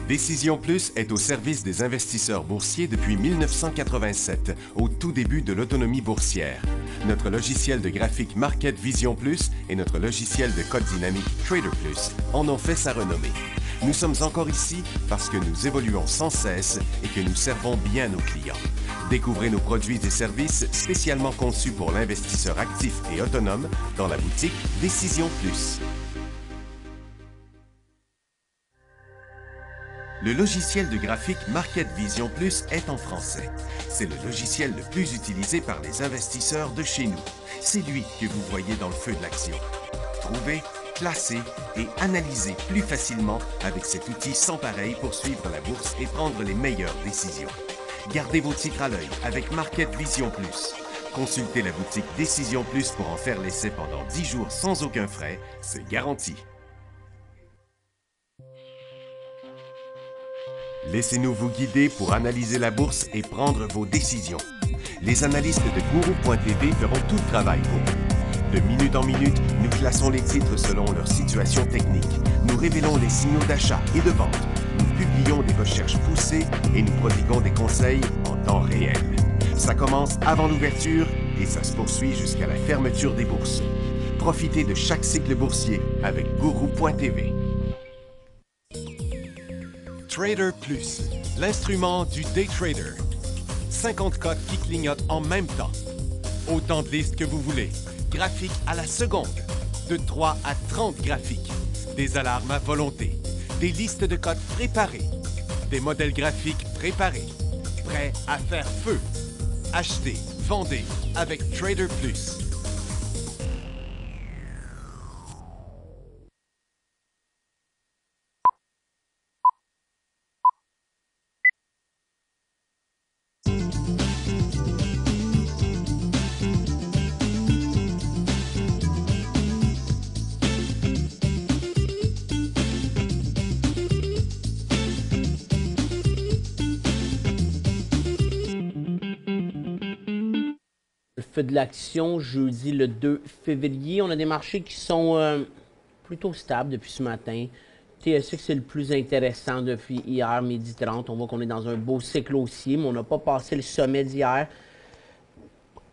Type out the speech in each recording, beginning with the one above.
Décision Plus est au service des investisseurs boursiers depuis 1987, au tout début de l'autonomie boursière. Notre logiciel de graphique Market Vision Plus et notre logiciel de code dynamique Trader Plus en ont fait sa renommée. Nous sommes encore ici parce que nous évoluons sans cesse et que nous servons bien nos clients. Découvrez nos produits et services spécialement conçus pour l'investisseur actif et autonome dans la boutique Décision Plus. Le logiciel de graphique Market Vision Plus est en français. C'est le logiciel le plus utilisé par les investisseurs de chez nous. C'est lui que vous voyez dans le feu de l'action. Trouvez, classer et analyser plus facilement avec cet outil sans pareil pour suivre la bourse et prendre les meilleures décisions. Gardez vos titres à l'œil avec Market Vision Plus. Consultez la boutique Décision Plus pour en faire l'essai pendant 10 jours sans aucun frais, c'est garanti. Laissez-nous vous guider pour analyser la bourse et prendre vos décisions. Les analystes de Guru.tv feront tout le travail pour vous. De minute en minute, nous classons les titres selon leur situation technique. Nous révélons les signaux d'achat et de vente. Nous publions des recherches poussées et nous prodiguons des conseils en temps réel. Ça commence avant l'ouverture et ça se poursuit jusqu'à la fermeture des bourses. Profitez de chaque cycle boursier avec Guru.tv. Trader Plus, l'instrument du day trader. 50 cotes qui clignotent en même temps. Autant de listes que vous voulez. Graphiques à la seconde. De 3 à 30 graphiques. Des alarmes à volonté. Des listes de cotes préparées. Des modèles graphiques préparés. Prêts à faire feu. Achetez, vendez avec Trader Plus. Feu de l'action, jeudi le 2 février. On a des marchés qui sont plutôt stables depuis ce matin. TSX, c'est le plus intéressant depuis hier, midi 30. On voit qu'on est dans un beau cycle haussier, mais on n'a pas passé le sommet d'hier.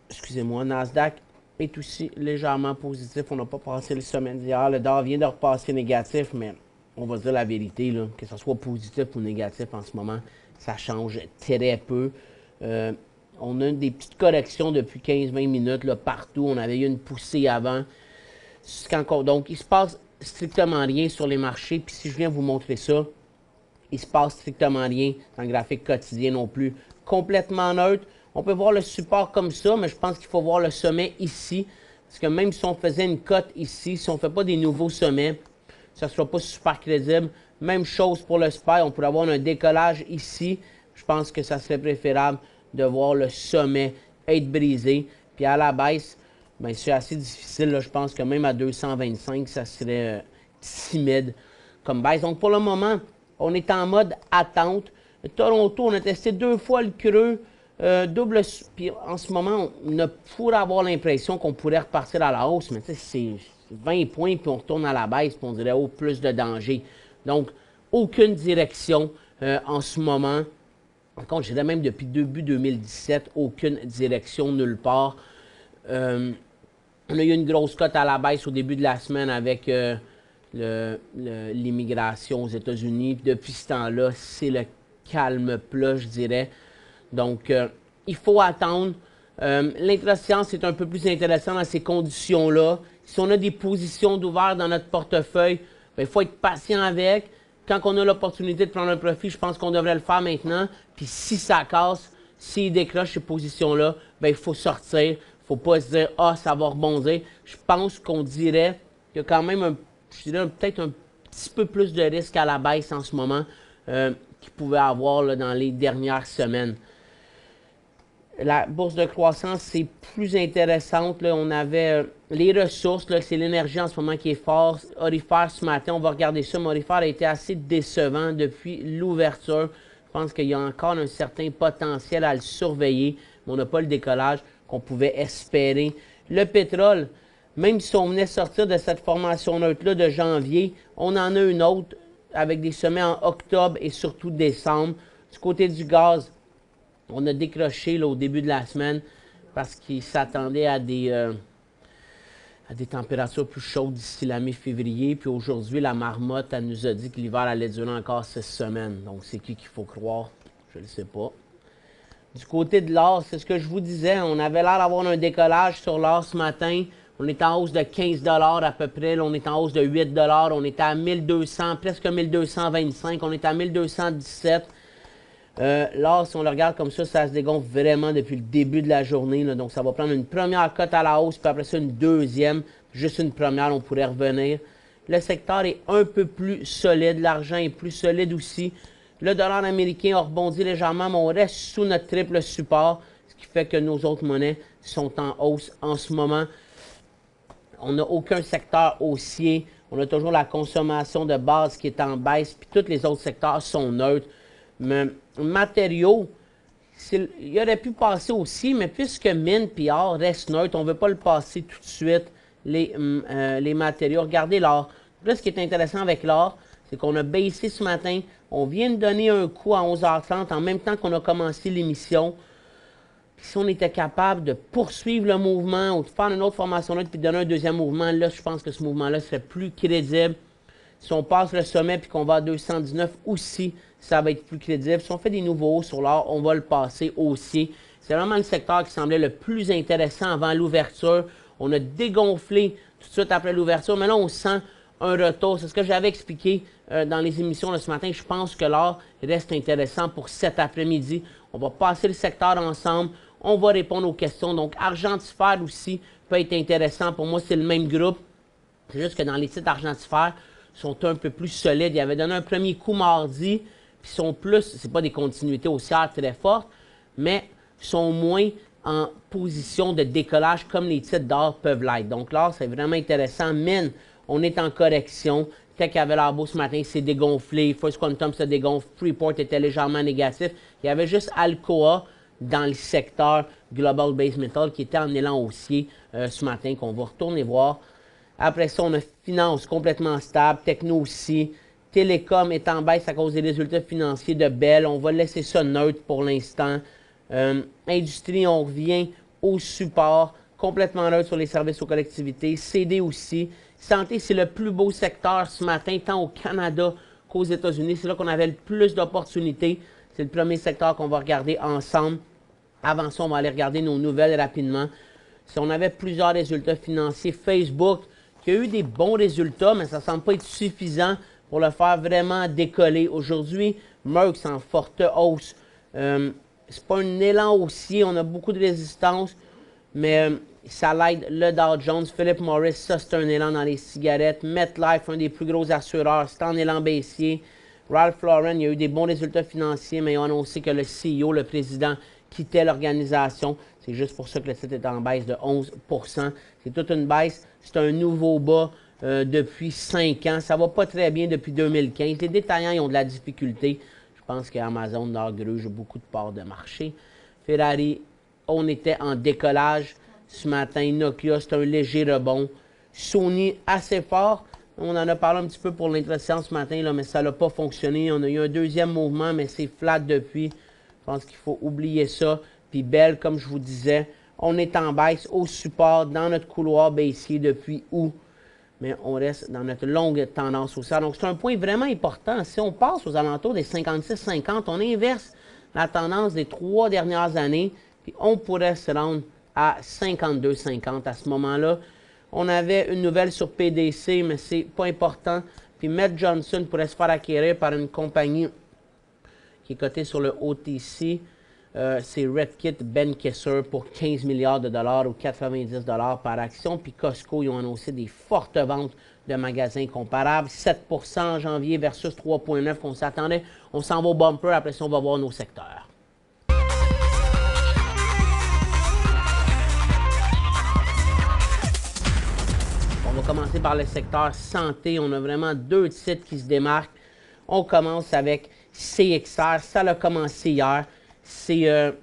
Excusez-moi, Nasdaq est aussi légèrement positif. On n'a pas passé le sommet d'hier. Le DAR vient de repasser négatif, mais on va dire la vérité, là, que ce soit positif ou négatif en ce moment, ça change très peu. On a des petites corrections depuis 15-20 minutes là, partout. On avait eu une poussée avant. Donc, il ne se passe strictement rien sur les marchés. Puis si je viens vous montrer ça, il ne se passe strictement rien dans le graphique quotidien non plus. Complètement neutre. On peut voir le support comme ça, mais je pense qu'il faut voir le sommet ici. Parce que même si on faisait une cote ici, si on ne fait pas des nouveaux sommets, ça ne sera pas super crédible. Même chose pour le SPY. On pourrait avoir un décollage ici. Je pense que ça serait préférable de voir le sommet être brisé. Puis à la baisse, ben, c'est assez difficile. Là. Je pense que même à 225, ça serait timide comme baisse. Donc pour le moment, on est en mode attente. Toronto, on a testé 2 fois le creux. Double. Puis en ce moment, on pourrait avoir l'impression qu'on pourrait repartir à la hausse. Mais c'est 20 points, puis on retourne à la baisse, puis on dirait oh, plus de danger. Donc, aucune direction en ce moment. Par contre, je dirais même depuis début 2017, aucune direction nulle part. On a eu une grosse cote à la baisse au début de la semaine avec l'immigration aux États-Unis. Depuis ce temps-là, c'est le calme plat, je dirais. Donc, il faut attendre. L'intrascience est un peu plus intéressant dans ces conditions-là. Si on a des positions d'ouvert dans notre portefeuille, il faut être patient avec. Quand on a l'opportunité de prendre un profit, je pense qu'on devrait le faire maintenant. Puis si ça casse, s'il décroche ces positions-là, il faut sortir. Il ne faut pas se dire « Ah, ça va rebondir ». Je pense qu'on dirait qu'il y a quand même, peut-être un petit peu plus de risque à la baisse en ce moment qu'il pouvait avoir là, dans les dernières semaines. La bourse de croissance, c'est plus intéressante. Là. On avait les ressources, c'est l'énergie en ce moment qui est fort. Orifère ce matin, on va regarder ça, mais Orifère a été assez décevant depuis l'ouverture. Je pense qu'il y a encore un certain potentiel à le surveiller, mais on n'a pas le décollage qu'on pouvait espérer. Le pétrole, même si on venait sortir de cette formation neutre-là de janvier, on en a une autre avec des sommets en octobre et surtout décembre. Du côté du gaz, on a décroché là, au début de la semaine parce qu'il s'attendait à des températures plus chaudes d'ici la mi-février. Puis aujourd'hui, la marmotte, elle nous a dit que l'hiver allait durer encore 6 semaines. Donc, c'est qui qu'il faut croire? Je ne le sais pas. Du côté de l'or, c'est ce que je vous disais. On avait l'air d'avoir un décollage sur l'or ce matin. On est en hausse de 15 $ à peu près. Là, on est en hausse de 8 $. On est à 1200, presque 1225. On est à 1217. L'or, si on le regarde comme ça se dégonfle vraiment depuis le début de la journée. Là. Donc, ça va prendre une première cote à la hausse, puis après ça, une deuxième. Juste une première, on pourrait revenir. Le secteur est un peu plus solide. L'argent est plus solide aussi. Le dollar américain a rebondi légèrement, mais on reste sous notre triple support, ce qui fait que nos autres monnaies sont en hausse en ce moment. On n'a aucun secteur haussier. On a toujours la consommation de base qui est en baisse, puis tous les autres secteurs sont neutres. Mais matériaux, il aurait pu passer aussi, mais puisque mine et or restent neutres, on ne veut pas le passer tout de suite, les matériaux. Regardez l'or. Là, ce qui est intéressant avec l'or, c'est qu'on a baissé ce matin. On vient de donner un coup à 11h30 en même temps qu'on a commencé l'émission. Si on était capable de poursuivre le mouvement ou de faire une autre formation là puis de donner un deuxième mouvement, là, je pense que ce mouvement-là serait plus crédible. Si on passe le sommet puis qu'on va à 219 aussi, ça va être plus crédible. Si on fait des nouveaux hauts sur l'or, on va le passer haussier. C'est vraiment le secteur qui semblait le plus intéressant avant l'ouverture. On a dégonflé tout de suite après l'ouverture, mais là, on sent un retour. C'est ce que j'avais expliqué dans les émissions de ce matin. Je pense que l'or reste intéressant pour cet après-midi. On va passer le secteur ensemble. On va répondre aux questions. Donc, argentifère aussi peut être intéressant. Pour moi, c'est le même groupe. C'est juste que dans les titres argentifères, ils sont un peu plus solides. Ils avaient donné un premier coup mardi, puis ils sont plus, c'est pas des continuités haussières très fortes, mais sont moins en position de décollage comme les titres d'or peuvent l'être. Donc l'or, c'est vraiment intéressant. Mine, on est en correction. Tech avait l'air beau ce matin, c'est dégonflé. First Quantum se dégonfle. Freeport était légèrement négatif. Il y avait juste Alcoa dans le secteur Global Base Metal qui était en élan haussier ce matin, qu'on va retourner voir. Après ça, on a Finance complètement stable, Techno aussi. Télécom est en baisse à cause des résultats financiers de Bell. On va laisser ça neutre pour l'instant. Industrie, on revient au support, complètement neutre sur les services aux collectivités. CD aussi. Santé, c'est le plus beau secteur ce matin, tant au Canada qu'aux États-Unis. C'est là qu'on avait le plus d'opportunités. C'est le premier secteur qu'on va regarder ensemble. Avant ça, on va aller regarder nos nouvelles rapidement. Si on avait plusieurs résultats financiers, Facebook, qui a eu des bons résultats, mais ça ne semble pas être suffisant pour le faire vraiment décoller. Aujourd'hui, Merck en forte hausse. C'est pas un élan haussier, on a beaucoup de résistance, mais ça l'aide le Dow Jones. Philip Morris, ça c'est un élan dans les cigarettes. MetLife, un des plus gros assureurs, c'est en élan baissier. Ralph Lauren, il y a eu des bons résultats financiers, mais ils ont annoncé que le CEO, le président, quittait l'organisation. C'est juste pour ça que le site est en baisse de 11 %. C'est toute une baisse. C'est un nouveau bas depuis 5 ans. Ça ne va pas très bien depuis 2015. Les détaillants ils ont de la difficulté. Je pense qu'Amazon gruge beaucoup de parts de marché. Ferrari, on était en décollage ce matin. Nokia, c'est un léger rebond. Sony, assez fort. On en a parlé un petit peu pour l'intra-séance ce matin, là, mais ça n'a pas fonctionné. On a eu un deuxième mouvement, mais c'est flat depuis. Je pense qu'il faut oublier ça. Puis Bell, comme je vous disais, on est en baisse au support dans notre couloir baissier depuis août. Mais on reste dans notre longue tendance haussière. Donc, c'est un point vraiment important. Si on passe aux alentours des 56,50, on inverse la tendance des 3 dernières années. Puis on pourrait se rendre à 52,50 à ce moment-là. On avait une nouvelle sur PDC, mais c'est pas important. Puis Med Johnson pourrait se faire acquérir par une compagnie qui est cotée sur le OTC. C'est Redkit Benckiser pour 15 milliards de dollars ou 90 $ par action. Puis Costco, ils ont annoncé des fortes ventes de magasins comparables. 7 % en janvier versus 3,9 qu'on s'attendait. On s'en va au bumper. Après ça, on va voir nos secteurs. On va commencer par le secteur santé. On a vraiment 2 titres qui se démarquent. On commence avec CXR. Ça a commencé hier. Là,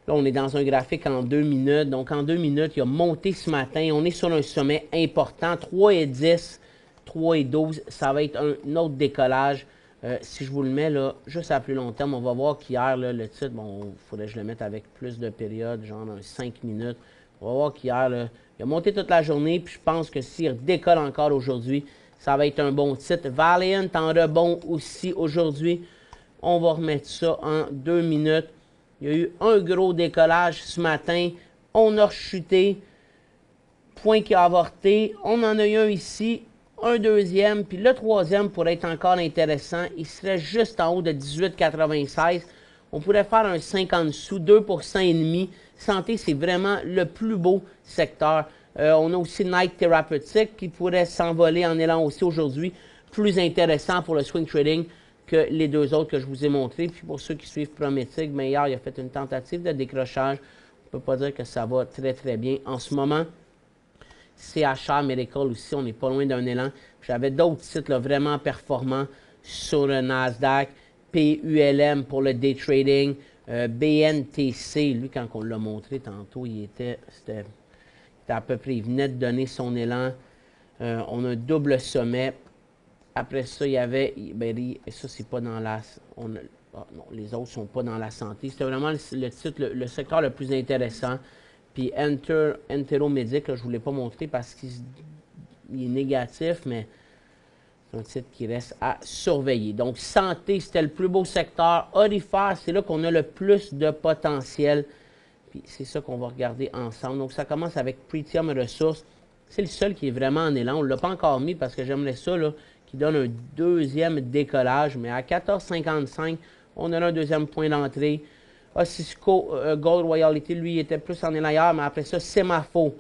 on est dans un graphique en 2 minutes. Donc, en 2 minutes, il a monté ce matin. On est sur un sommet important, 3,10. 3,12, ça va être un autre décollage. Si je vous le mets là, juste à plus long terme, on va voir qu'hier, le titre, bon, il faudrait que je le mette avec plus de périodes, genre 5 minutes. On va voir qu'hier, il a monté toute la journée, puis je pense que s'il décolle encore aujourd'hui, ça va être un bon titre. Valiant en rebond aussi aujourd'hui. On va remettre ça en 2 minutes. Il y a eu un gros décollage ce matin. On a rechuté. Point qui a avorté. On en a eu un ici. Un deuxième. Puis le troisième pourrait être encore intéressant. Il serait juste en haut de 18,96. On pourrait faire un 50 sous, 2% et demi. Santé, c'est vraiment le plus beau secteur. On a aussi Night Thérapeutique qui pourrait s'envoler en élan aussi aujourd'hui. Plus intéressant pour le swing trading que les deux autres que je vous ai montrés. Puis pour ceux qui suivent Prométique, mais hier, il a fait une tentative de décrochage. On ne peut pas dire que ça va très, très bien en ce moment. CHR Medical aussi, on n'est pas loin d'un élan. J'avais d'autres titres là, vraiment performants sur le Nasdaq. PULM pour le day trading. BNTC, lui, quand on l'a montré tantôt, c'était à peu près, il venait de donner son élan. On a un double sommet. Après ça, il y avait, et ça, c'est pas dans la, non, les autres sont pas dans la santé. C'était vraiment le titre, le secteur le plus intéressant. Puis Enteromédic, je ne vous l'ai pas montré parce qu'il est négatif, mais c'est un titre qui reste à surveiller. Donc, santé, c'était le plus beau secteur. Orifère, c'est là qu'on a le plus de potentiel. Puis c'est ça qu'on va regarder ensemble. Donc, ça commence avec Pretium Ressources. C'est le seul qui est vraiment en élan. On ne l'a pas encore mis parce que j'aimerais ça, là, qui donne un deuxième décollage. Mais à 14,55, on a un deuxième point d'entrée. Cisco Gold Royalty, lui, il était plus en élan hier, mais après ça, Semafo.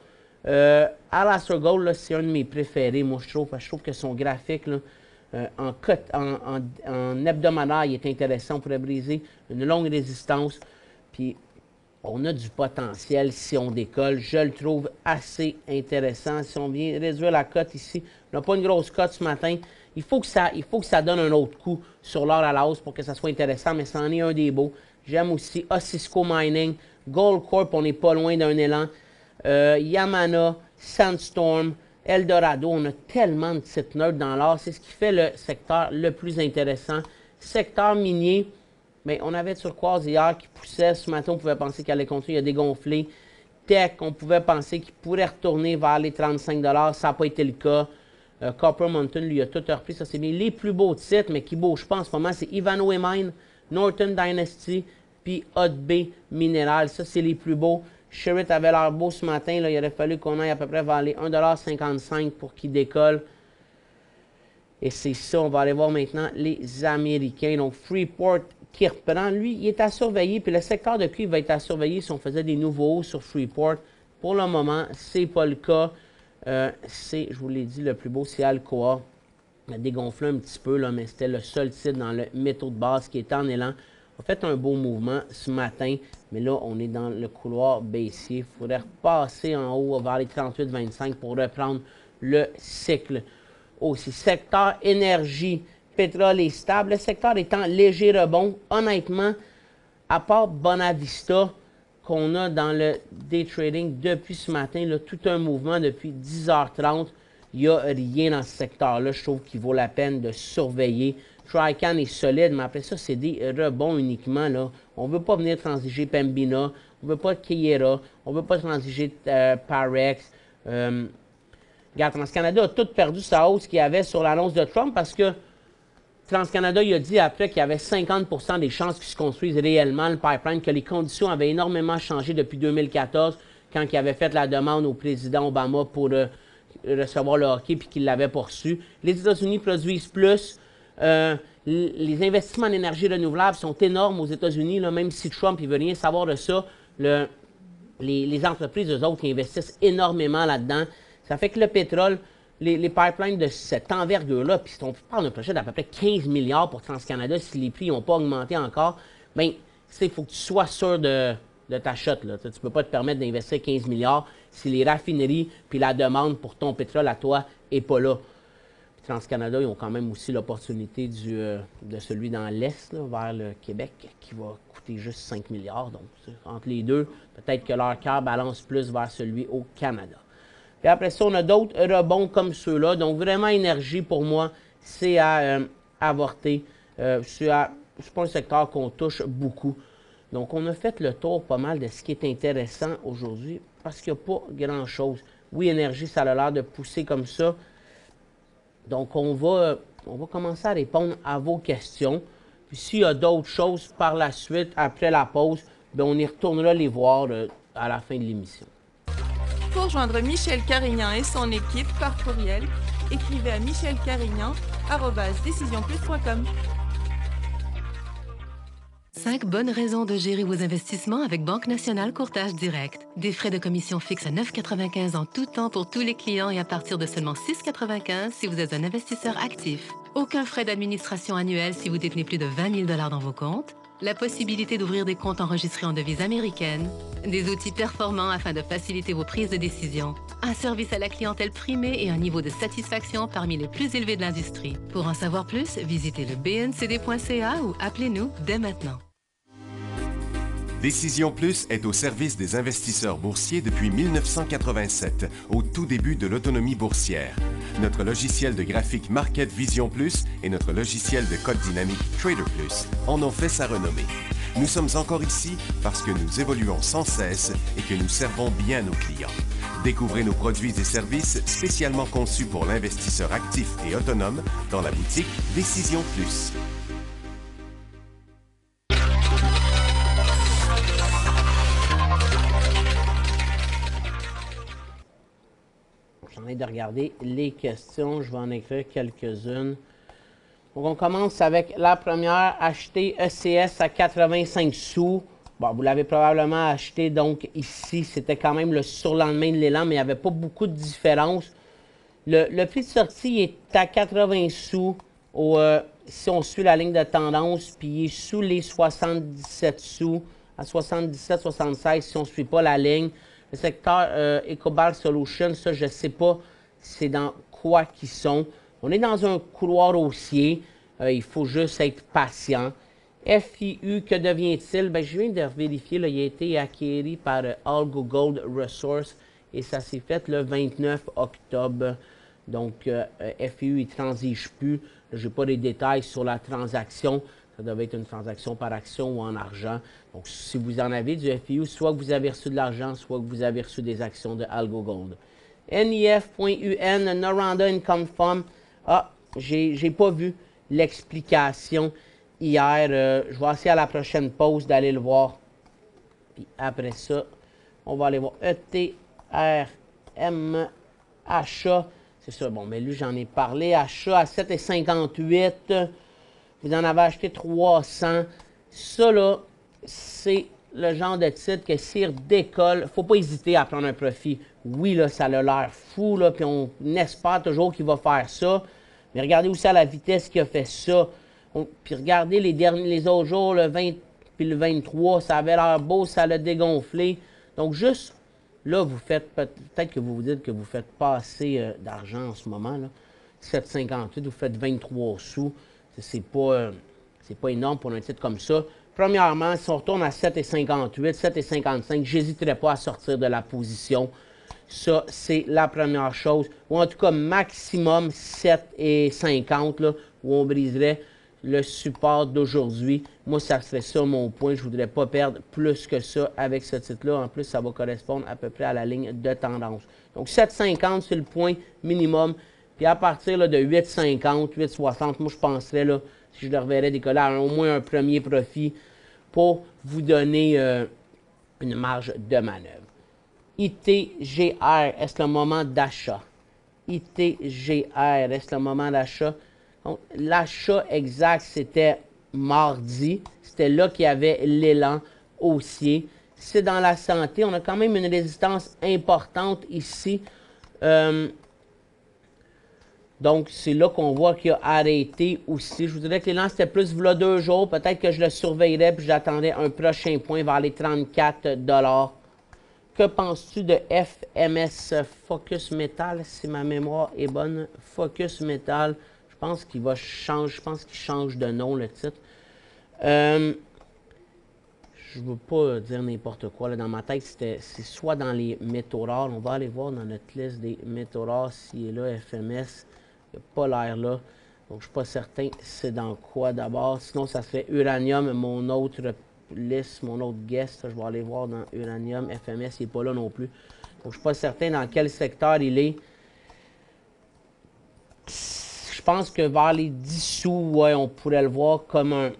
Alastair Gold, c'est un de mes préférés, moi, je trouve, parce que je trouve que son graphique, là, en hebdomadaire, il est intéressant. On pourrait briser une longue résistance. Puis, on a du potentiel si on décolle. Je le trouve assez intéressant. Si on vient réduire la cote ici, on n'a pas une grosse cote ce matin. Il faut que ça donne un autre coup sur l'or à la hausse pour que ça soit intéressant, mais c'en est un des beaux. J'aime aussi Cisco Mining, Gold Corp, on n'est pas loin d'un élan. Yamana, Sandstorm, Eldorado, on a tellement de titres neutres dans l'or. C'est ce qui fait le secteur le plus intéressant. Secteur minier, bien, on avait turquoise hier qui poussait. Ce matin, on pouvait penser qu'elle allait continuer à dégonfler. Tech, on pouvait penser qu'il pourrait retourner vers les 35 $. Ça n'a pas été le cas. Copper Mountain, lui, a tout repris. Ça, c'est bien. Les plus beaux titres, mais qui ne bougent pas en ce moment, c'est Ivanhoe Mine, Northern Dynasty, puis Hudbay Mineral. Ça, c'est les plus beaux. Sherritt avait l'air beau ce matin. Là, il aurait fallu qu'on aille à peu près vers les 1,55 $ pour qu'il décolle. Et c'est ça. On va aller voir maintenant les Américains. Donc, Freeport qui reprend. Lui, il est à surveiller. Puis le secteur de cuivre va être à surveiller si on faisait des nouveaux hauts sur Freeport. Pour le moment, ce n'est pas le cas. Je vous l'ai dit, le plus beau, c'est Alcoa. Il a dégonflé un petit peu, là, mais c'était le seul titre dans le métaux de base qui était en élan. On a fait un beau mouvement ce matin, mais là, on est dans le couloir baissier. Il faudrait repasser en haut vers les 38,25 pour reprendre le cycle. Aussi, secteur énergie, pétrole est stable. Le secteur est en léger rebond. Honnêtement, à part Bonavista, qu'on a dans le day trading depuis ce matin, là, tout un mouvement depuis 10h30, il n'y a rien dans ce secteur-là. Je trouve qu'il vaut la peine de surveiller. Trican est solide, mais après ça, c'est des rebonds uniquement. Là. On ne veut pas venir transiger Pembina, on ne veut pas Keyera, on ne veut pas transiger Parex. Regarde, TransCanada a tout perdu sa hausse qu'il y avait sur l'annonce de Trump parce que TransCanada il a dit après qu'il y avait 50% des chances qu'ils se construisent réellement le pipeline, que les conditions avaient énormément changé depuis 2014 quand il avait fait la demande au président Obama pour recevoir le hockey puis qu'il l'avait poursu. Les États-Unis produisent plus. Les investissements en énergie renouvelable sont énormes aux États-Unis, même si Trump ne veut rien savoir de ça. Les entreprises, eux autres, qui investissent énormément là-dedans. Ça fait que le pétrole, les pipelines de cette envergure-là, puis on parle d'un projet d'à peu près 15 milliards pour TransCanada, si les prix n'ont pas augmenté encore, bien, il faut que tu sois sûr de ta shot. Là. Tu ne peux pas te permettre d'investir 15 milliards si les raffineries puis la demande pour ton pétrole à toi n'est pas là. Puis TransCanada, ils ont quand même aussi l'opportunité de celui dans l'Est, vers le Québec, qui va coûter juste 5 milliards. Donc, entre les deux, peut-être que leur cœur balance plus vers celui au Canada. Puis après ça, on a d'autres rebonds comme ceux-là. Donc, vraiment, énergie, pour moi, c'est à avorter. C'est pas un secteur qu'on touche beaucoup. Donc, on a fait le tour pas mal de ce qui est intéressant aujourd'hui parce qu'il n'y a pas grand-chose. Oui, énergie, ça a l'air de pousser comme ça. Donc, on va commencer à répondre à vos questions. Puis, s'il y a d'autres choses par la suite, après la pause, bien, on y retournera les voir à la fin de l'émission. Pour joindre Michel Carignan et son équipe par courriel, écrivez à michelcarignan@decisionplus.com. 5 bonnes raisons de gérer vos investissements avec Banque Nationale Courtage Direct. Des frais de commission fixes à 9,95 en tout temps pour tous les clients et à partir de seulement 6,95 si vous êtes un investisseur actif. Aucun frais d'administration annuel si vous détenez plus de 20 000 $ dans vos comptes. La possibilité d'ouvrir des comptes enregistrés en devise américaine. Des outils performants afin de faciliter vos prises de décision. Un service à la clientèle primé et un niveau de satisfaction parmi les plus élevés de l'industrie. Pour en savoir plus, visitez le bncd.ca ou appelez-nous dès maintenant. Décision Plus est au service des investisseurs boursiers depuis 1987, au tout début de l'autonomie boursière. Notre logiciel de graphique Market Vision Plus et notre logiciel de code dynamique Trader Plus en ont fait sa renommée. Nous sommes encore ici parce que nous évoluons sans cesse et que nous servons bien nos clients. Découvrez nos produits et services spécialement conçus pour l'investisseur actif et autonome dans la boutique Décision Plus. J'en ai de regarder les questions. Je vais en écrire quelques-unes. Donc, on commence avec la première. Acheter ECS à 85 sous. Bon, vous l'avez probablement acheté, donc ici, c'était quand même le surlendemain de l'élan, mais il n'y avait pas beaucoup de différence. Le prix de sortie est à 80 sous si on suit la ligne de tendance, puis il est sous les 77 sous, à 77-76 si on ne suit pas la ligne. Le secteur EcoBal Solutions, ça, je ne sais pas c'est dans quoi qu'ils sont. On est dans un couloir haussier. Il faut juste être patient. FIU, que devient-il? Ben, je viens de vérifier, là, il a été acquis par Algo Gold Resource et ça s'est fait le 29 octobre. Donc, FIU, il ne transige plus. Je n'ai pas les détails sur la transaction. Ça devait être une transaction par action ou en argent. Donc, si vous en avez du FIU, soit que vous avez reçu de l'argent, soit que vous avez reçu des actions de Algo Gold. NIF.UN, Noranda Income Fund. Ah, j'ai pas vu l'explication hier. Je vais essayer à la prochaine pause d'aller le voir. Puis après ça, on va aller voir ETRM achat. C'est ça, bon, mais lui, j'en ai parlé. Achat à 7,58. Vous en avez acheté 300. Ça, là, c'est le genre de titre que s'il décolle, il ne faut pas hésiter à prendre un profit. Oui, là, ça a l'air fou, là, puis on espère toujours qu'il va faire ça. Mais regardez aussi à la vitesse qu'il a fait ça. Puis regardez les autres jours, le 20 puis le 23, ça avait l'air beau, ça l'a dégonflé. Donc, juste là, vous faites, peut-être que vous vous dites que vous ne faites pas assez d'argent en ce moment, là. 7,58, vous faites 23 sous. C'est pas énorme pour un titre comme ça. Premièrement, si on retourne à 7,58, 7,55, j'hésiterai pas à sortir de la position. Ça, c'est la première chose. Ou en tout cas, maximum 7,50, là, où on briserait le support d'aujourd'hui. Moi, ça serait ça mon point. Je ne voudrais pas perdre plus que ça avec ce titre-là. En plus, ça va correspondre à peu près à la ligne de tendance. Donc, 7,50, c'est le point minimum. Puis à partir là, de 8,50, 8,60, moi, je penserais, là, si je le reverrais décoller à au moins un premier profit pour vous donner une marge de manœuvre. ITGR, est-ce le moment d'achat? ITGR, est-ce le moment d'achat? Donc, l'achat exact, c'était mardi. C'était là qu'il y avait l'élan haussier. C'est dans la santé. On a quand même une résistance importante ici. Donc, c'est là qu'on voit qu'il a arrêté aussi. Je vous dirais que l'élan, c'était plus voilà 2 jours. Peut-être que je le surveillerais puis j'attendais un prochain point vers les 34 $. Que penses-tu de FMS Focus Metal, si ma mémoire est bonne? Focus Metal, je pense qu'il va changer, je pense qu'il change de nom, le titre. je veux pas dire n'importe quoi. Là. Dans ma tête, c'est soit dans les métaux rares. On va aller voir dans notre liste des métaux rares s'il est là, FMS. Il n'y a pas l'air là. Donc, je ne suis pas certain c'est dans quoi d'abord. Sinon, ça serait uranium, mon autre liste, mon autre guest. Je vais aller voir dans uranium. FMS, il n'est pas là non plus. Donc, je ne suis pas certain dans quel secteur il est. Je pense que vers les 10 sous, ouais, on pourrait le voir comme un...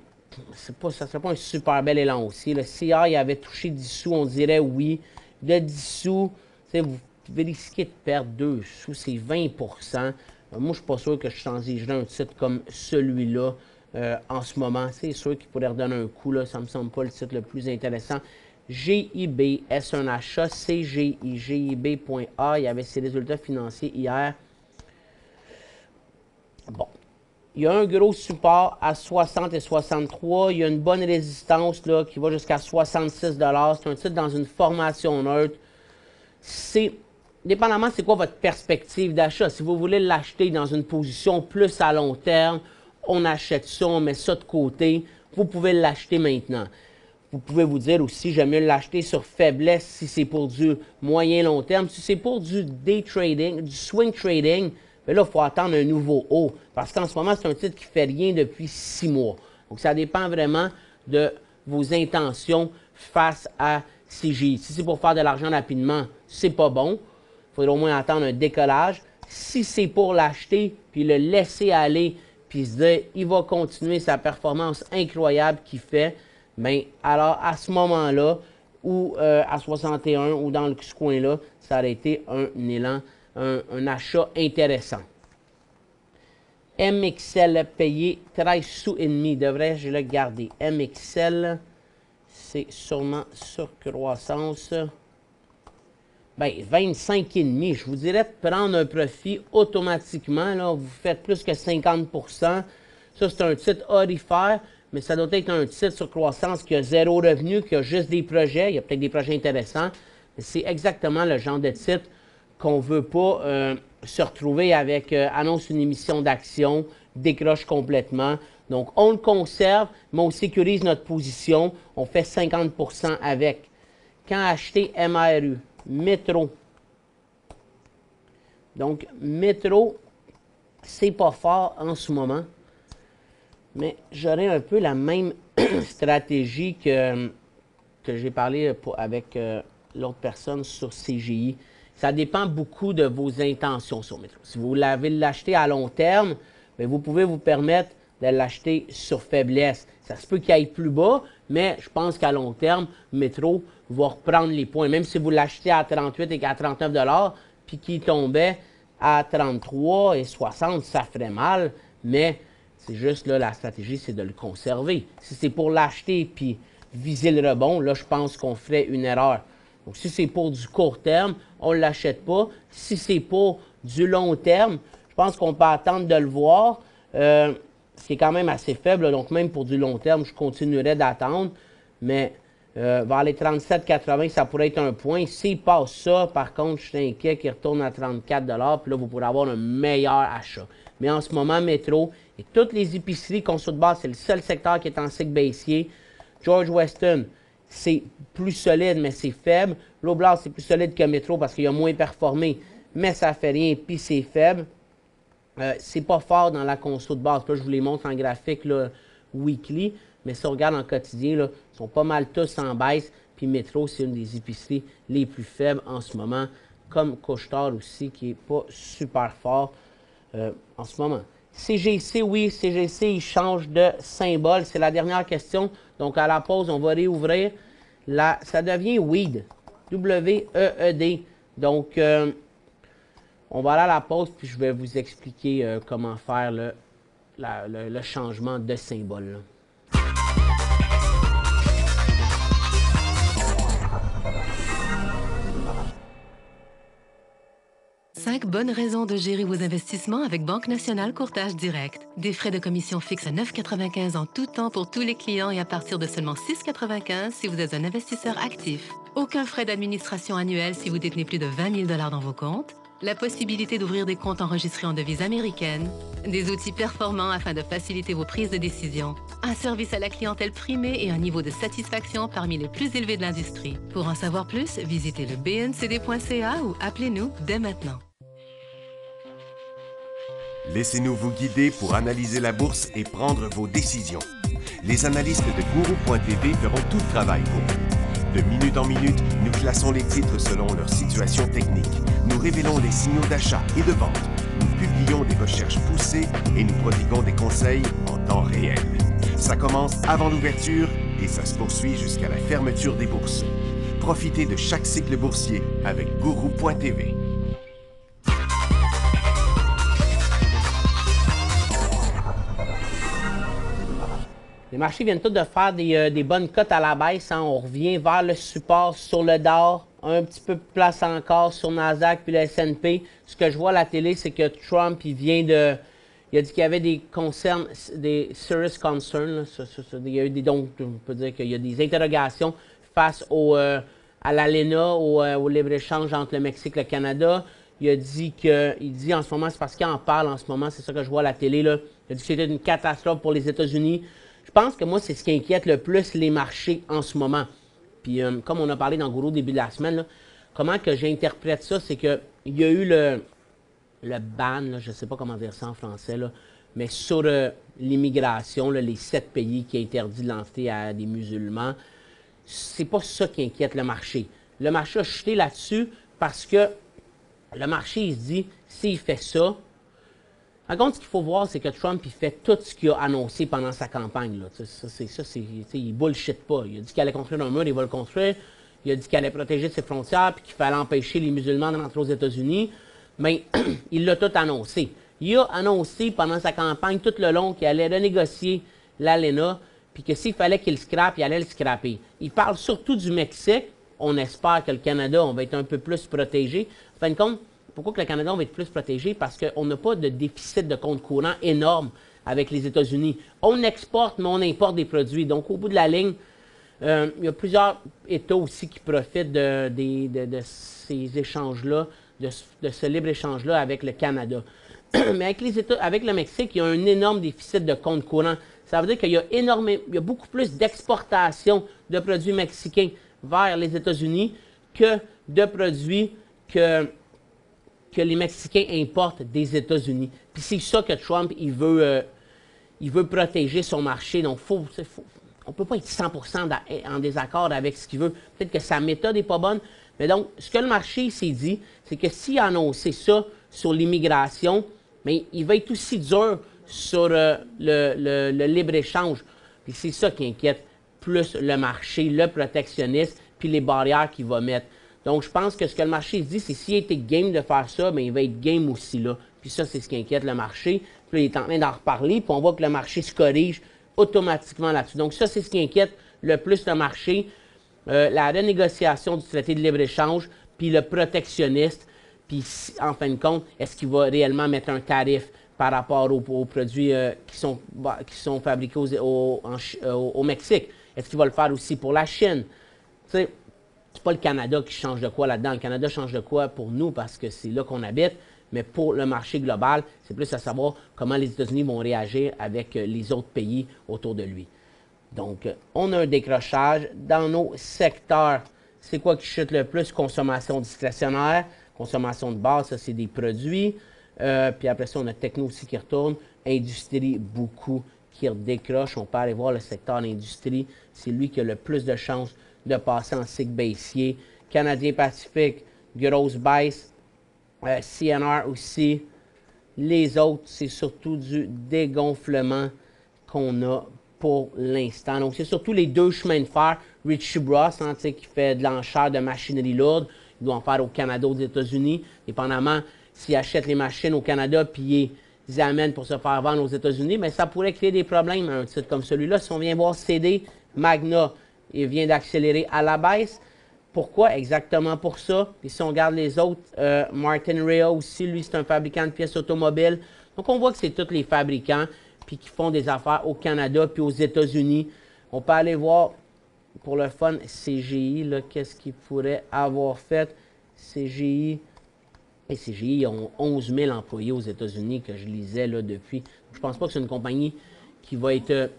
Ça ne serait pas un super bel élan aussi. Là. Si hier, il avait touché 10 sous, on dirait oui. De 10 sous, vous pouvez risquer de perdre 2 sous, c'est 20 Moi, je ne suis pas sûr que je changerais un titre comme celui-là en ce moment. C'est sûr qu'il pourrait redonner un coup. Là. Ça ne me semble pas le titre le plus intéressant. GIB, est-ce un achat? CGI, GIB.A. Il y avait ses résultats financiers hier. Bon. Il y a un gros support à 60 et 63. Il y a une bonne résistance là, qui va jusqu'à 66 $. C'est un titre dans une formation neutre. C'est, dépendamment c'est quoi votre perspective d'achat. Si vous voulez l'acheter dans une position plus à long terme, on achète ça, on met ça de côté. Vous pouvez l'acheter maintenant. Vous pouvez vous dire aussi, j'aime mieux l'acheter sur faiblesse si c'est pour du moyen-long terme. Si c'est pour du day trading, du swing trading, mais là, il faut attendre un nouveau haut. Parce qu'en ce moment, c'est un titre qui ne fait rien depuis 6 mois. Donc, ça dépend vraiment de vos intentions face à CGI. Si c'est pour faire de l'argent rapidement, c'est pas bon. Il faudrait au moins attendre un décollage. Si c'est pour l'acheter, puis le laisser aller, puis se dire, il va continuer sa performance incroyable qu'il fait, bien, alors à ce moment-là, ou à 61, ou dans ce coin-là, ça aurait été un élan, un achat intéressant. MXL payé 13 sous et demi. Devrais-je le garder? MXL, c'est sûrement sur croissance. Bien, 25,5. Je vous dirais de prendre un profit automatiquement. Là, vous faites plus que 50 %. Ça, c'est un titre orifère, mais ça doit être un titre sur croissance qui a zéro revenu, qui a juste des projets. Il y a peut-être des projets intéressants. Mais c'est exactement le genre de titre qu'on ne veut pas se retrouver avec annonce une émission d'action, décroche complètement. Donc, on le conserve, mais on sécurise notre position. On fait 50 % avec. Quand acheter MRU? Métro. Donc, Métro, c'est pas fort en ce moment. Mais j'aurais un peu la même stratégie que j'ai parlé avec l'autre personne sur CGI. Ça dépend beaucoup de vos intentions sur Métro. Si vous l'avez l'acheter à long terme, bien, vous pouvez vous permettre de l'acheter sur faiblesse. Ça se peut qu'il aille plus bas, mais je pense qu'à long terme, Métro va reprendre les points. Même si vous l'achetez à 38 et à 39 $, puis qu'il tombait à 33 et 60, ça ferait mal, mais c'est juste là, la stratégie, c'est de le conserver. Si c'est pour l'acheter puis viser le rebond, là, je pense qu'on ferait une erreur. Donc, si c'est pour du court terme, on ne l'achète pas. Si c'est pour du long terme, je pense qu'on peut attendre de le voir. Ce qui est quand même assez faible. Là, donc, même pour du long terme, je continuerai d'attendre. Mais vers les 37,80, ça pourrait être un point. S'il passe ça, par contre, je suis inquiet qu'il retourne à 34 $. Puis là, vous pourrez avoir un meilleur achat. Mais en ce moment, Métro et toutes les épiceries conso de base, c'est le seul secteur qui est en cycle baissier. George Weston, c'est plus solide, mais c'est faible. L'Oblast, c'est plus solide que Métro parce qu'il a moins performé, mais ça ne fait rien, puis c'est faible. C'est pas fort dans la conso de base. Là, je vous les montre en graphique là, weekly, mais si on regarde en quotidien, là, ils sont pas mal tous en baisse. Puis Métro, c'est une des épiceries les plus faibles en ce moment, comme Couche-Tard aussi, qui n'est pas super fort en ce moment. CGC, oui, CGC, il change de symbole. C'est la dernière question. Donc, à la pause, on va réouvrir. Ça devient WEED. W-E-E-D. Donc, on va aller à la pause, puis je vais vous expliquer comment faire le changement de symbole. Là. 5 bonnes raisons de gérer vos investissements avec Banque Nationale Courtage Direct. Des frais de commission fixes à 9,95 en tout temps pour tous les clients et à partir de seulement 6,95 si vous êtes un investisseur actif. Aucun frais d'administration annuel si vous détenez plus de 20 000 $ dans vos comptes. la possibilité d'ouvrir des comptes enregistrés en devise américaine, des outils performants afin de faciliter vos prises de décision, un service à la clientèle primé et un niveau de satisfaction parmi les plus élevés de l'industrie. Pour en savoir plus, visitez le bncd.ca ou appelez-nous dès maintenant. Laissez-nous vous guider pour analyser la bourse et prendre vos décisions. Les analystes de Guru.tv feront tout le travail pour vous. De minute en minute, nous classons les titres selon leur situation technique. Nous révélons les signaux d'achat et de vente. Nous publions des recherches poussées et nous prodiguons des conseils en temps réel. Ça commence avant l'ouverture et ça se poursuit jusqu'à la fermeture des bourses. Profitez de chaque cycle boursier avec Guru.tv. Les marchés viennent tous de faire des bonnes cotes à la baisse. Hein. On revient vers le support sur le Dow, un petit peu de place encore sur Nasdaq puis le S&P. Ce que je vois à la télé, c'est que Trump, il a dit qu'il y avait des concerns, des serious concerns. Il y a eu donc, on peut dire qu'il y a des interrogations face à l'ALENA, au libre-échange entre le Mexique et le Canada. Il dit en ce moment, c'est parce qu'il en parle en ce moment, c'est ça que je vois à la télé. Là. Il a dit que c'était une catastrophe pour les États-Unis. Je pense que moi, c'est ce qui inquiète le plus les marchés en ce moment. Puis, comme on a parlé dans Guru au début de la semaine, là, comment que j'interprète ça, c'est qu'il y a eu le ban, là, je ne sais pas comment dire ça en français, là, mais sur l'immigration, les 7 pays qui interdisent l'entrée à des musulmans, c'est pas ça qui inquiète le marché. Le marché a chuté là-dessus parce que le marché, il se dit, s'il fait ça, par contre, ce qu'il faut voir, c'est que Trump, il fait tout ce qu'il a annoncé pendant sa campagne. Là. Il bullshit pas. Il a dit qu'il allait construire un mur, il va le construire. Il a dit qu'il allait protéger ses frontières puis qu'il fallait empêcher les musulmans de rentrer aux États-Unis. Mais il l'a tout annoncé. Il a annoncé pendant sa campagne tout le long qu'il allait renégocier l'ALENA puis que s'il fallait qu'il scrape, il allait le scraper. Il parle surtout du Mexique. On espère que le Canada, on va être un peu plus protégé. En fin de compte, pourquoi que le Canada va être plus protégé? Parce qu'on n'a pas de déficit de compte courant énorme avec les États-Unis. On exporte, mais on importe des produits. Donc, au bout de la ligne, il y a plusieurs États aussi qui profitent de ces échanges-là, de ce libre-échange-là avec le Canada. Mais avec le Mexique, il y a un énorme déficit de compte courant. Ça veut dire qu'il y a beaucoup plus d'exportation de produits mexicains vers les États-Unis que de produits que les Mexicains importent des États-Unis. Puis c'est ça que Trump, il veut protéger son marché. Donc, on ne peut pas être 100% en désaccord avec ce qu'il veut. Peut-être que sa méthode n'est pas bonne. Mais donc, ce que le marché s'est dit, c'est que s'il a annoncé ça sur l'immigration, mais il va être aussi dur sur le libre-échange. Puis c'est ça qui inquiète plus le marché, le protectionnisme, puis les barrières qu'il va mettre. Donc, je pense que ce que le marché se dit, c'est s'il était game de faire ça, bien, il va être game aussi là. Puis ça, c'est ce qui inquiète le marché. Puis là, il est en train d'en reparler, puis on voit que le marché se corrige automatiquement là-dessus. Donc, ça, c'est ce qui inquiète le plus le marché. La renégociation du traité de libre-échange, puis le protectionniste, puis en fin de compte, est-ce qu'il va réellement mettre un tarif par rapport aux produits qui sont fabriqués au Mexique? Est-ce qu'il va le faire aussi pour la Chine? Tu sais, c'est pas le Canada qui change de quoi là-dedans. Le Canada change de quoi pour nous parce que c'est là qu'on habite, mais pour le marché global, c'est plus à savoir comment les États-Unis vont réagir avec les autres pays autour de lui. Donc, on a un décrochage dans nos secteurs. C'est quoi qui chute le plus? Consommation discrétionnaire, consommation de base, ça c'est des produits. Puis après ça, on a techno aussi qui retourne. Industrie, beaucoup qui décroche. On peut aller voir le secteur d'industrie. C'est lui qui a le plus de chances de passer en cycle baissier. Canadien Pacifique, grosse baisse. CNR aussi. Les autres, c'est surtout du dégonflement qu'on a pour l'instant. Donc, c'est surtout les deux chemins de fer. Ritchie Bros, hein, qui fait de l'enchère de machinerie lourde. Il doit en faire au Canada, aux États-Unis. Dépendamment s'ils achètent les machines au Canada puis ils les amènent pour se faire vendre aux États-Unis, mais ça pourrait créer des problèmes à un titre comme celui-là. Si on vient voir CD, Magna, il vient d'accélérer à la baisse. Pourquoi? Exactement pour ça. Puis si on regarde les autres, Martinrea aussi, lui, c'est un fabricant de pièces automobiles. Donc, on voit que c'est tous les fabricants puis qui font des affaires au Canada puis aux États-Unis. On peut aller voir, pour le fun, CGI, qu'est-ce qu'il pourrait avoir fait. CGI, PCGI ont 11 000 employés aux États-Unis que je lisais là, depuis. Je ne pense pas que c'est une compagnie qui va être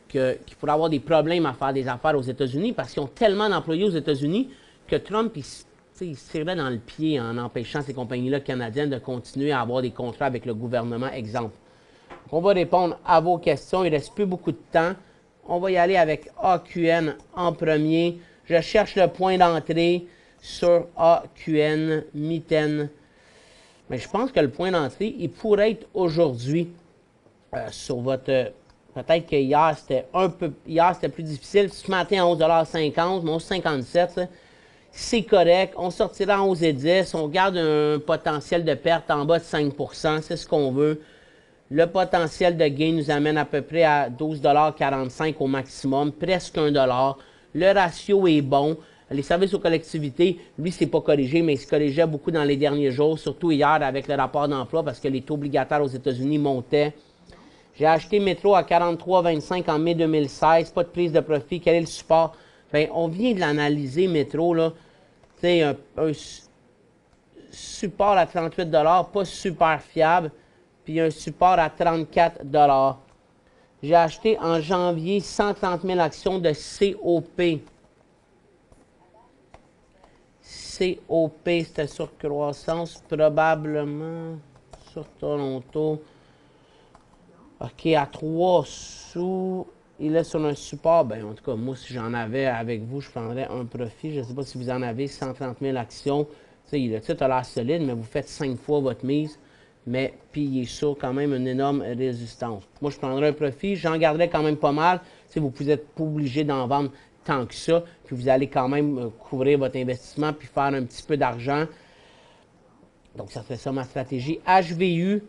qui pourrait avoir des problèmes à faire des affaires aux États-Unis parce qu'ils ont tellement d'employés aux États-Unis que Trump il se tirerait dans le pied en empêchant ces compagnies-là canadiennes de continuer à avoir des contrats avec le gouvernement, exemple. Donc, on va répondre à vos questions. Il ne reste plus beaucoup de temps. On va y aller avec AQN en premier. Je cherche le point d'entrée sur AQN, Mitten. Mais je pense que le point d'entrée, il pourrait être aujourd'hui sur votre... Peut-être que hier, c'était plus difficile. Ce matin, à 11,50 $, mais 11,57 $, c'est correct. On sortira en 11,10 $. On garde un potentiel de perte en bas de 5 %. C'est ce qu'on veut. Le potentiel de gain nous amène à peu près à 12,45 $ au maximum, presque 1 $. Le ratio est bon. Les services aux collectivités, lui, c'est pas corrigé, mais il se corrigeait beaucoup dans les derniers jours, surtout hier avec le rapport d'emploi parce que les taux obligataires aux États-Unis montaient. J'ai acheté Metro à 43,25 en mai 2016, pas de prise de profit. Quel est le support? Bien, on vient de l'analyser, Metro, là. C'est un support à 38 $, pas super fiable, puis un support à 34 $. J'ai acheté en janvier 130 000 actions de COP. COP, c'était sur croissance, probablement sur Toronto. OK, à 3 sous, il est sur un support. Bien, en tout cas, moi, si j'en avais avec vous, je prendrais un profit. Je ne sais pas si vous en avez 130 000 actions. Le titre a l'air solide, mais vous faites 5 fois votre mise. Mais puis, il est sur quand même une énorme résistance. Moi, je prendrais un profit. J'en garderais quand même pas mal. Vous n'êtes pas obligé d'en vendre tant que ça. Puis, vous allez quand même couvrir votre investissement puis faire un petit peu d'argent. Donc, ça fait ça ma stratégie. HVU,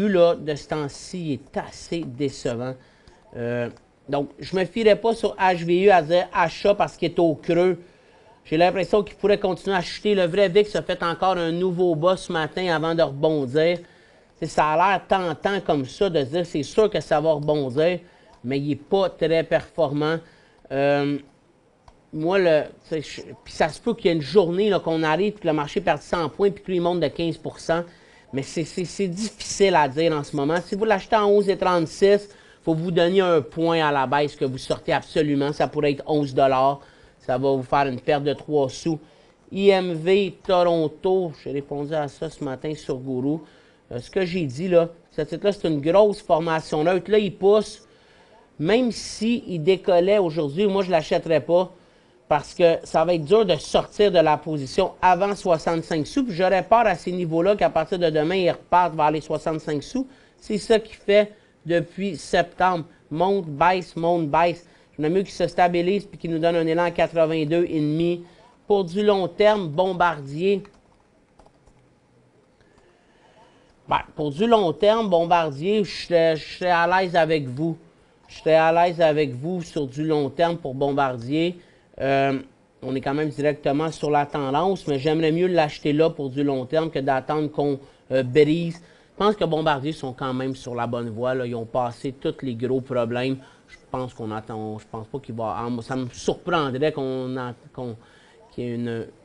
là, de ce temps-ci, est assez décevant. Donc, je ne me fierais pas sur HVU à dire achat parce qu'il est au creux. J'ai l'impression qu'il pourrait continuer à chuter. Le vrai VIX a fait encore un nouveau bas ce matin avant de rebondir. Ça a l'air tentant comme ça de dire c'est sûr que ça va rebondir, mais il n'est pas très performant. Moi, puis ça se peut qu'il y ait une journée qu'on arrive et que le marché perde 100 points puis que lui monte de 15 %. Mais c'est difficile à dire en ce moment. Si vous l'achetez en 11,36 $, il faut vous donner un point à la baisse que vous sortez absolument. Ça pourrait être 11 $. Ça va vous faire une perte de 3 sous. IMV Toronto, j'ai répondu à ça ce matin sur Guru. Ce que j'ai dit, là, ce titre-là, c'est une grosse formation neutre. Là, il pousse. Même s'il décollait aujourd'hui, moi, je ne l'achèterais pas. Parce que ça va être dur de sortir de la position avant 65 sous. Puis j'aurais peur à ces niveaux-là qu'à partir de demain, ils repartent vers les 65 sous. C'est ça qu'il fait depuis septembre. Monte, baisse, monte, baisse. J'aimerais mieux qu'il se stabilise puis qu'il nous donne un élan à 82,5. Pour du long terme, Bombardier. Ben, pour du long terme, Bombardier, je serais à l'aise avec vous. Je serais à l'aise avec vous sur du long terme pour Bombardier. On est quand même directement sur la tendance, mais j'aimerais mieux l'acheter là pour du long terme que d'attendre qu'on brise. Je pense que Bombardier sont quand même sur la bonne voie. Là. Ils ont passé tous les gros problèmes. Je pense qu'on attend. Je pense pas qu'il va. Ça me surprendrait qu'il y ait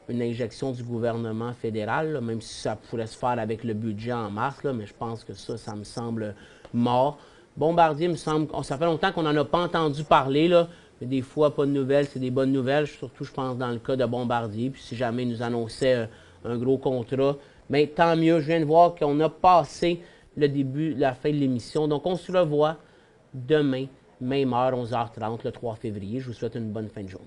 une injection du gouvernement fédéral, là, même si ça pourrait se faire avec le budget en mars, là, mais je pense que ça me semble mort. Bombardier, me semble. Ça fait longtemps qu'on n'en a pas entendu parler, là. Mais des fois, pas de nouvelles, c'est des bonnes nouvelles, surtout, je pense, dans le cas de Bombardier. Puis si jamais ils nous annonçaient un gros contrat, bien, tant mieux. Je viens de voir qu'on a passé le début, la fin de l'émission. Donc, on se revoit demain, même heure, 11h30, le 3 février. Je vous souhaite une bonne fin de journée.